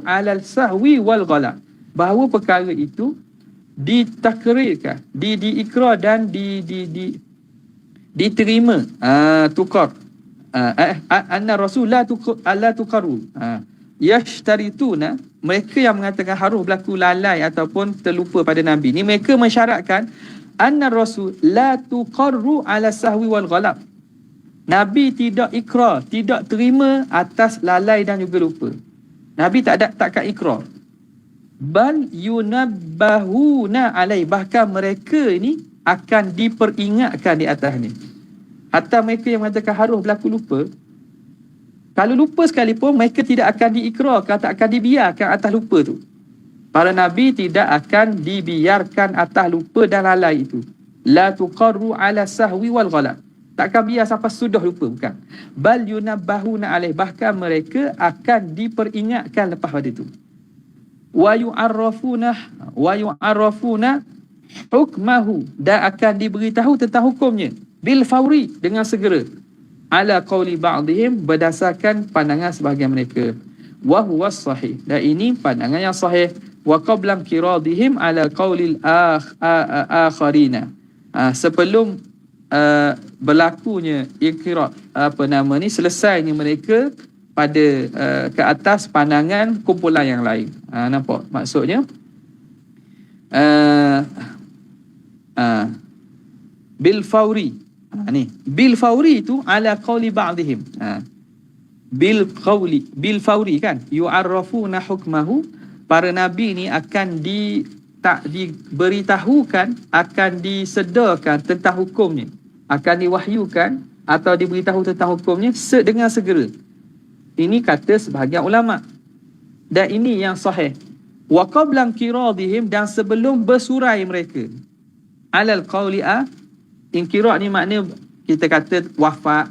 alal sahwi wal ghala, bahawa perkara itu ditakrirkan, diikrar dan diterima. Tukar anna rasul la tuqarru, yashtarituna, mereka yang mengatakan harus berlaku lalai ataupun terlupa pada Nabi ni, mereka mensyaratkan anna rasul la tuqarru ala sahwi wal ghalab, Nabi tidak ikrar, tidak terima atas lalai dan juga lupa. Nabi takkan ikrar. Bal yunabbahuna alai, bahkan mereka ini akan diperingatkan di atas ni. Hatta mereka yang mengatakan harus berlaku lupa, kalau lupa sekalipun mereka tidak akan diikrarkan, tak akan dibiarkan atas lupa tu. Para Nabi tidak akan dibiarkan atas lupa dan lalai itu. La tuqarru ala sahwi wal ghalab, takkan biar sampai sudah lupa, bukan. Bal yunabbahuna alaih, bahkan mereka akan diperingatkan lepas pada itu. Wa yu'arrafuna hukmahu, dan akan diberitahu tentang hukumnya bil fauri, dengan segera. Ala qawli ba'dihim, berdasarkan pandangan sebahagian mereka. Wa huwa sahih, dan ini pandangan yang sahih. Wa qabla kiradihim ala qawlil akharina, sebelum berlakunya ikrar, selesainya mereka pada ke atas pandangan kumpulan yang lain. Nampak maksudnya? Bil fauri, ni bil fauri itu ala qawli ba'dihim, bil fauri kan, yu'arrafuna hukmahu, para nabi ni akan diberitahukan, akan disedarkan tentang hukumnya, akan diwahyukan atau diberitahu tentang hukumnya dengan segera. Ini kata sebahagian ulama, dan ini yang sahih. Wa qabla inqiradihim, dan sebelum bersurai mereka, alal qawli inqirad ni makna kita kata wafat,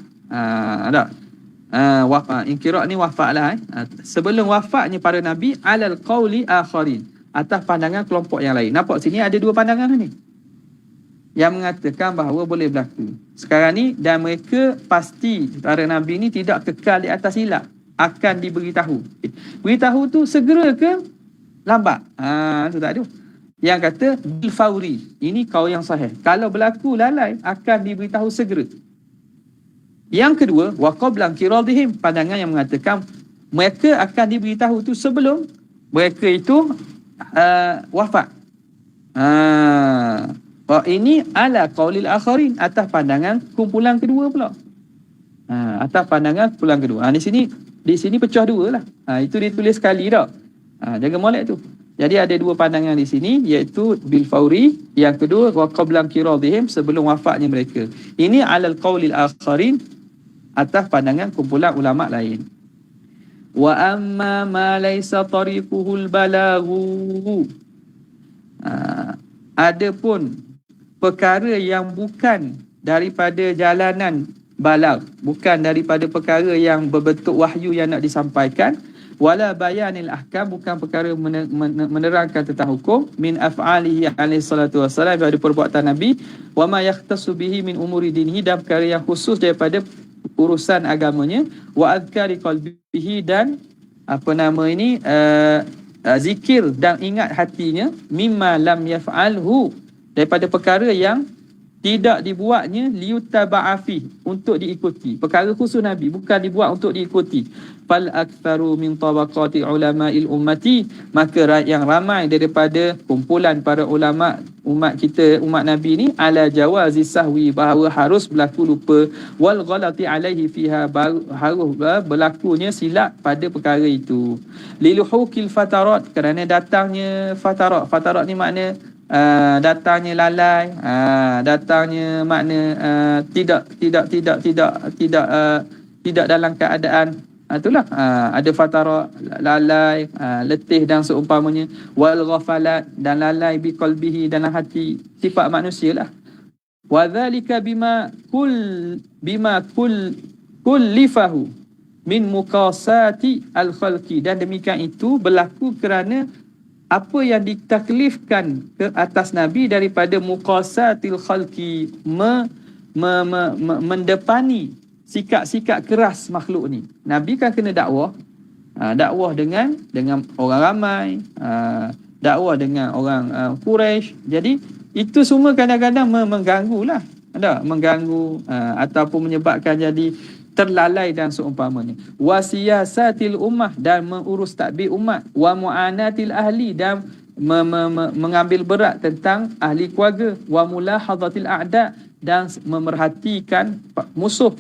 wafat, inqirad ni wafat lah. Sebelum wafatnya para nabi, alal qawli akharin, atas pandangan kelompok yang lain. Nampak sini ada dua pandangan ni yang mengatakan bahawa boleh berlaku sekarang ni, dan mereka pasti para nabi ni tidak kekal di atas silap, akan diberitahu. Beritahu tu segera ke lambat? Tu tak ada. Yang kata bil fauri, ini kaul yang sahih. Kalau berlaku lalai, akan diberitahu segera. Yang kedua, wa qabla kiradihim, pandangan yang mengatakan mereka akan diberitahu tu sebelum mereka itu wafat. Ini ala qaulil akharin, atas pandangan kumpulan kedua pula. Atas pandangan kumpulan kedua. Di sini pecah dua lah. Itu ditulis sekali dah. Jaga molek tu. Jadi ada dua pandangan di sini, iaitu bil fauri, yang kedua wa qabla kiradihim, sebelum wafatnya mereka. Ini alal qaulil akharin, atas pandangan kumpulan ulama lain. Wa amma ma laysa tariquhul balaghu, adapun perkara yang bukan daripada jalanan balag, bukan daripada perkara yang berbentuk wahyu yang nak disampaikan, wala bayanil ahkam, bukan perkara menerangkan tentang hukum, min af'alihi alaihi salatu wassalam, daripada perbuatan Nabi, wa ma yakhtassu bihi min umuri dinihi, dan perkara yang khusus daripada urusan agamanya, wa adhkari qalbihi, dan zikir dan ingat hatinya, mimma lam yaf'alhu, daripada perkara yang tidak dibuatnya liyutaba'afi, untuk diikuti. Perkara khusus Nabi, bukan dibuat untuk diikuti. Fal aktsaru min tabaqati ulama'il ummati, maka yang ramai daripada kumpulan para ulama umat kita, umat Nabi ni, ala jawazi sahwi, bahawa harus berlaku lupa, wal ghalati alaihi fiha, harus berlakunya silap pada perkara itu. Liluhukil fatarat, kerana datangnya fatarat. Fatarat ni makna datangnya lalai, datangnya makna tidak dalam keadaan itulah ada fatara lalai, letih dan seumpamanya, wal ghafalat dan lalai bi qalbihi dalam hati, sifat manusia lah. Wa dzalika bima kullifahu min muqasati al khalqi, dan demikian itu berlaku kerana apa yang ditaklifkan ke atas Nabi daripada muqasatil khalqi, mendepani sikap-sikap keras makhluk ni. Nabi kan kena dakwah, dakwah dengan orang ramai, dakwah dengan orang Quraisy. Jadi itu semua kadang-kadang mengganggulah, mengganggu ataupun menyebabkan jadi terlalai dan seumpamanya. Wa siyasatil ummah, dan mengurus tadbir umat. Wa mu'anatil ahli, dan mengambil berat tentang ahli keluarga. Wa mulahadhatil a'da, dan memerhatikan musuh.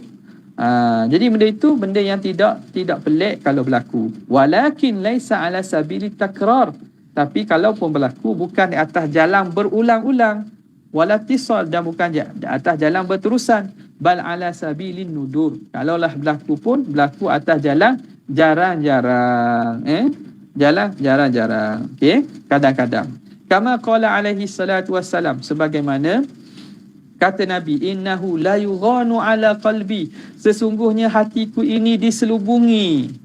Jadi benda itu benda yang tidak pelik kalau berlaku. Walakin laisa ala sabili takrar, tapi kalau pun berlaku bukan di atas jalan berulang-ulang, wala tisal, dan bukan di atas jalan berterusan, bal ala sabilin nudur. Kalaulah berlaku pun berlaku atas jalan jarang-jarang, jalan jarang-jarang, okey, kadang-kadang. Kama qala alaihi salatu wassalam, sebagaimana kata Nabi, innahu la yughanu ala qalbi, sesungguhnya hatiku ini diselubungi.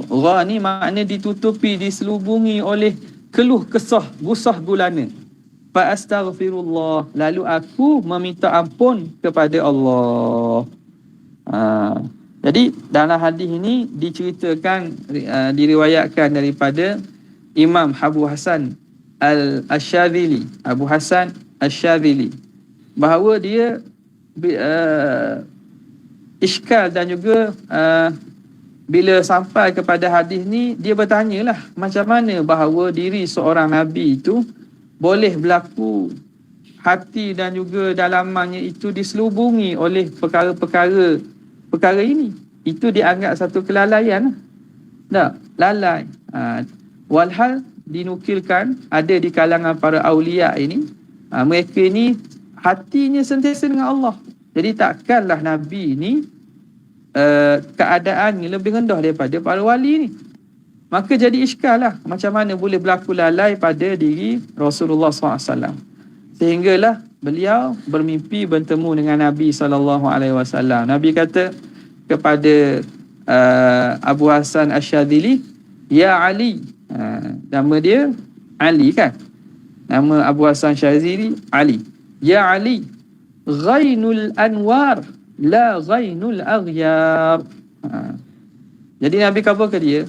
Ghani makna ditutupi, diselubungi oleh keluh kesah, gusah gulana. Fa astaghfirullah, lalu aku meminta ampun kepada Allah. Jadi dalam hadis ini diceritakan, diriwayatkan daripada Imam Abu Hasan Al-Syadzili, Abu Hasan Al-Syadzili, bahawa dia iskal dan juga bila sampai kepada hadis ni, dia bertanyalah macam mana bahawa diri seorang Nabi itu boleh berlaku hati dan juga dalamannya itu diselubungi oleh perkara ini. Itu dianggap satu kelalaian. Tak, lalai. Walhal dinukilkan ada di kalangan para awliya ini, mereka ini hatinya sentiasa dengan Allah. Jadi takkanlah Nabi ini keadaannya lebih rendah daripada para wali ni. Maka jadi iskal lah, macam mana boleh berlaku lalai pada diri Rasulullah SAW. Sehinggalah beliau bermimpi bertemu dengan Nabi SAW. Nabi kata kepada Abu Hasan Asy-Syadzili, ya Ali, nama dia Ali kan, nama Abu Hasan Asy-Syadzili Ali, ya Ali, ghainul anwar la ghainul aghyar. Jadi Nabi kata ke dia,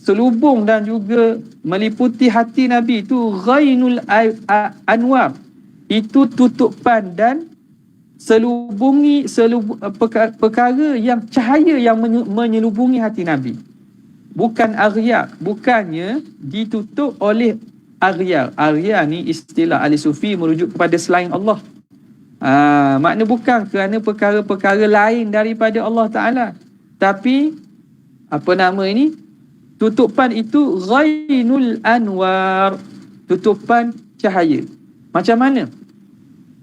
selubung dan juga meliputi hati Nabi itu ghainul anwar, itu tutupan dan selubungi perkara yang cahaya yang menyelubungi hati Nabi. Bukan aghyar, bukannya ditutup oleh aghyar. Aghyar ni istilah ahli sufi merujuk kepada selain Allah. Makna bukan kerana perkara-perkara lain daripada Allah Ta'ala, tapi apa nama ini, tutupan itu ghainul anwar, tutupan cahaya. Macam mana?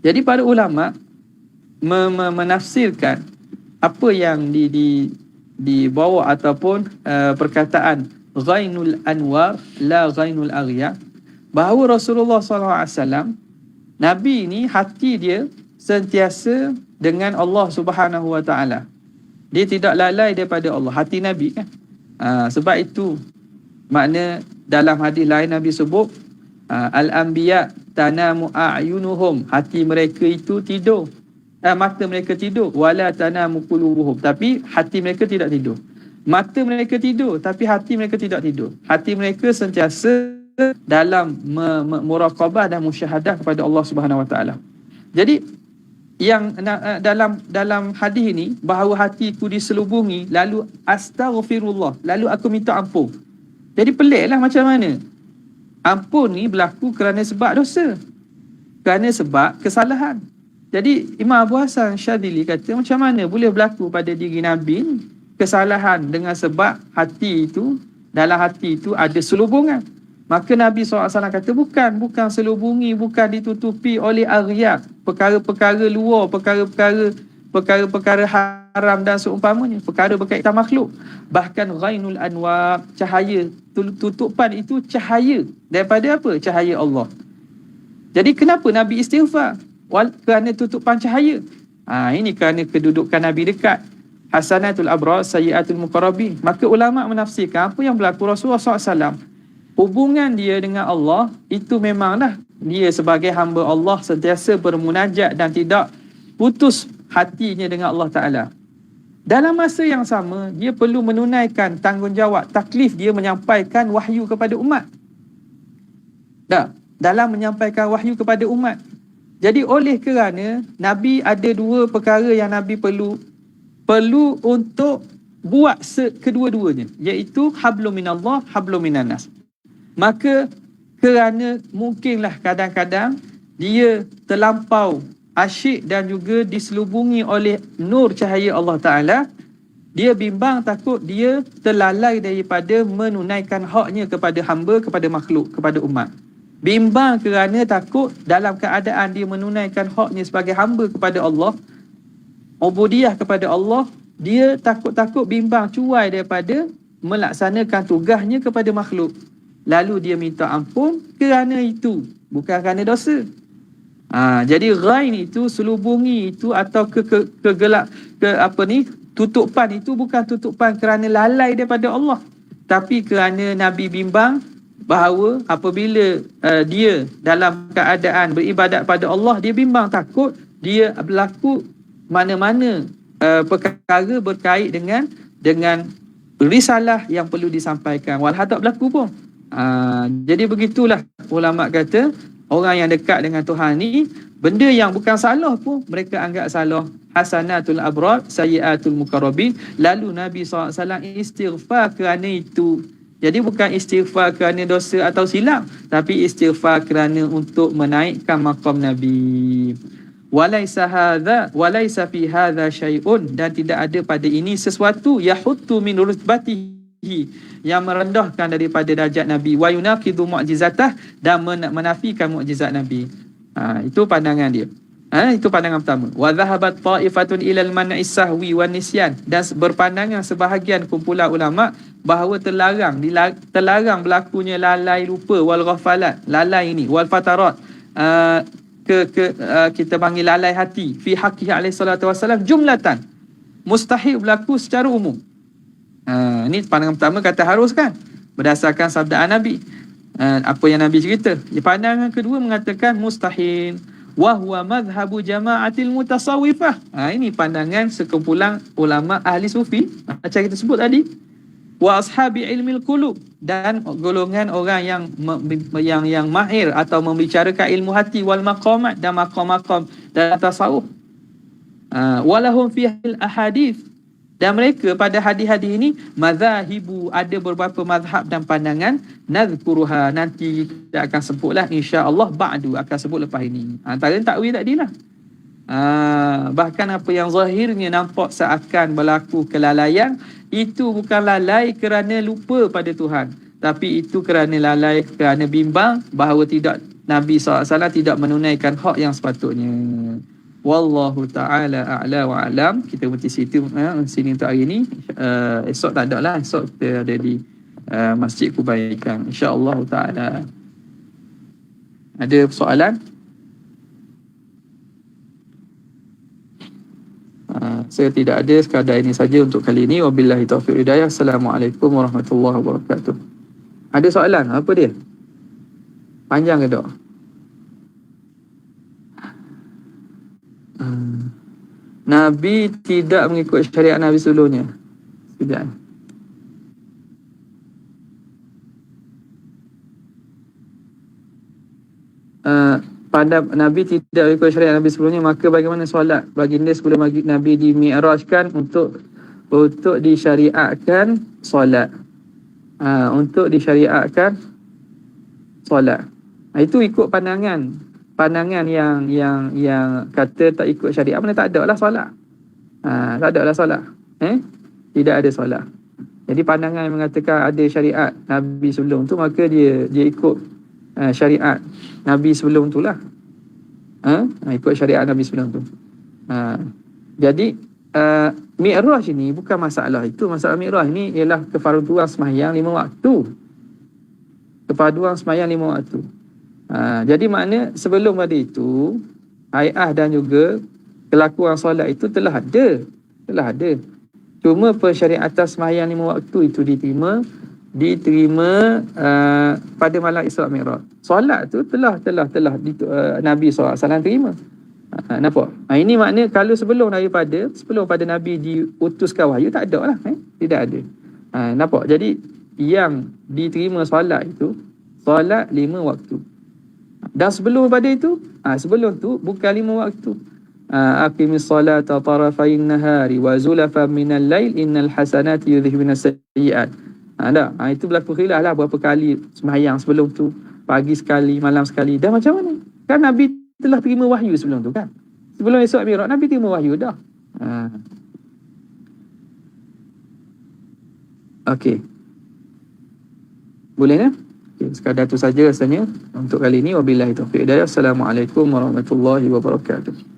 Jadi para ulama menafsirkan apa yang dibawa ataupun perkataan ghainul anwar la ghainul aghyar, bahawa Rasulullah SAW, Nabi ni hati dia sentiasa dengan Allah Subhanahu Wa Taala. Dia tidak lalai daripada Allah, hati Nabi kan. Sebab itu makna dalam hadis lain Nabi sebut al-anbiya tanamu a'yunuhum, hati mereka itu tidur, mata mereka tidur, wala tanamu qulubuhum, tapi hati mereka tidak tidur. Mata mereka tidur tapi hati mereka tidak tidur. Hati mereka sentiasa dalam muraqabah dan musyahadah kepada Allah Subhanahu Wa Taala. Jadi yang dalam hadis ini, bahawa hatiku diselubungi, lalu astaghfirullah, lalu aku minta ampun. Jadi peliklah macam mana ampun ni berlaku kerana sebab dosa, kerana sebab kesalahan. Jadi Imam Abu Hasan Syadzili kata, macam mana boleh berlaku pada diri Nabi ni kesalahan dengan sebab hati itu, dalam hati itu ada selubungan. Maka Nabi SAW kata bukan selubungi, bukan ditutupi oleh aghyar, perkara-perkara luar, perkara-perkara haram dan seumpamanya, perkara berkaitan makhluk. Bahkan ghainul anwar, cahaya, tutupan itu cahaya daripada apa? Cahaya Allah. Jadi kenapa Nabi istighfar? Kerana tutupan cahaya. Ini kerana kedudukan Nabi dekat. Hasanatul abrar, sayyiatul muqarrabin. Maka ulama menafsirkan apa yang berlaku Rasulullah SAW. Hubungan dia dengan Allah itu memanglah dia sebagai hamba Allah sentiasa bermunajat dan tidak putus hatinya dengan Allah Ta'ala. Dalam masa yang sama, dia perlu menunaikan tanggungjawab, taklif dia menyampaikan wahyu kepada umat. Dalam menyampaikan wahyu kepada umat. Jadi oleh kerana Nabi ada dua perkara yang Nabi perlu untuk buat kedua-duanya, iaitu hablum minallah, hablum minannas. Maka kerana mungkinlah kadang-kadang dia terlampau asyik dan juga diselubungi oleh nur cahaya Allah Ta'ala, dia bimbang takut dia terlalai daripada menunaikan haknya kepada hamba, kepada makhluk, kepada umat. Bimbang kerana takut dalam keadaan dia menunaikan haknya sebagai hamba kepada Allah, ubudiyah kepada Allah, dia takut-takut bimbang cuai daripada melaksanakan tugasnya kepada makhluk. Lalu dia minta ampun kerana itu, bukan kerana dosa. Jadi ghain itu, selubungi itu atau tutupan itu bukan tutupan kerana lalai daripada Allah, tapi kerana Nabi bimbang bahawa apabila dia dalam keadaan beribadat pada Allah, dia bimbang takut dia berlaku mana-mana perkara berkait dengan risalah yang perlu disampaikan, walhal tak berlaku pun. Jadi begitulah ulama kata, orang yang dekat dengan Tuhan ni, benda yang bukan salah pun mereka anggap salah. Hasanatul abrar, sayyiatul muqarrabin. Lalu Nabi SAW istighfar kerana itu. Jadi bukan istighfar kerana dosa atau silap, tapi istighfar kerana untuk menaikkan maqam Nabi. Walaisa fi hadza syai'un, dan tidak ada pada ini sesuatu yahuttu min rutbatihi, yang merendahkan daripada darjat Nabi, wa yunaqidu mu'jizatah, dan menafikan mukjizat Nabi. Itu pandangan dia. Itu pandangan pertama. Wa dhahabat ta'ifatun ilal man'i sahwi wan nisyan, dan berpandangan sebahagian kumpulan ulama bahawa terlarang berlakunya lalai lupa wal ghafalat, lalai ini wal fatarat, kita panggil lalai hati, fi haqqihi alaihi salatu wassalam jumlatan, mustahil berlaku secara umum. Ini pandangan pertama, kata harus kan, berdasarkan sabdaan Nabi, apa yang Nabi cerita. Pandangan kedua mengatakan mustahil, wa huwa madhhabu jama'atil mutasawwifah. Ini pandangan sekumpulan ulama ahli sufi macam kita sebut tadi, wa ashabi ilmil qulub, dan golongan orang yang mahir atau membicarakan ilmu hati, wal maqamat, dan maqam-maqam dalam tasawuf. Walahum fihi al-ahadith, dan mereka pada hadis-hadis ini madhahibu, ada beberapa mazhab dan pandangan, nadhkuruha, nanti kita akan sebutlah insya-Allah, ba'du, akan sebut lepas ini. Antara takwil tadilah. Bahkan apa yang zahirnya nampak seakan berlaku kelalaian, itu bukan lalai kerana lupa pada Tuhan, tapi itu kerana lalai kerana bimbang bahawa Nabi SAW tidak menunaikan hak yang sepatutnya. Wallahu ta'ala a'la wa alam. Kita berhenti sini untuk hari ini. Esok tak ada lah. Esok kita ada di Masjid Kebaikan, insya-Allah ta'ala. Ada soalan? Saya tidak ada, sekadar ini saja untuk kali ini. Wabillahi taufiq hidayah. Assalamualaikum warahmatullahi wabarakatuh. Ada soalan? Apa dia? Panjang ke tak? Nabi tidak mengikut syariat Nabi sebelumnya. Tidak. Pada Nabi tidak mengikut syariat Nabi sebelumnya, maka bagaimana solat baginda sebelum Nabi dimi'rajkan untuk disyariatkan solat? Untuk disyariatkan solat. Itu ikut pandangan yang kata tak ikut syariat, mana tak ada lah solat. Tak ada lah solat. Tidak ada solat. Jadi pandangan yang mengatakan ada syariat Nabi sebelum tu, maka dia ikut syariat Nabi sebelum tu lah. Ikut syariat Nabi sebelum tu. Jadi Mi'raj ini bukan masalah itu. Masalah Mi'raj ini ialah kefarduan sembahyang 5 waktu. Kefarduan sembahyang 5 waktu. Jadi makna sebelum pada itu, hay'ah dan juga kelakuan solat itu telah ada. Cuma pensyariatan sembahyang 5 waktu itu diterima pada malam Isra Mi'raj. Solat tu telah Nabi SAW terima. Nampak? Ini makna kalau sebelum pada Nabi diutuskan wahyu, tak ada lah. Tidak ada. Nampak? Jadi yang diterima solat itu solat 5 waktu. Dan sebelum pada itu, sebelum tu bukan 5 waktu. Aqimis salata tarafain nahari wa zulafan minal lail innal hasanati yudhhibun as-sayyi'at. Itu berlaku khilaf lah berapa kali sembahyang sebelum tu, pagi sekali, malam sekali. Dan macam mana? Kan Nabi telah terima wahyu sebelum tu kan? Sebelum Isra Mi'raj Nabi terima wahyu dah. Okey. Boleh kan? Okay, sekadar itu saja rasanya untuk kali ini. Wabillahi taufiq. Assalamualaikum warahmatullahi wabarakatuh.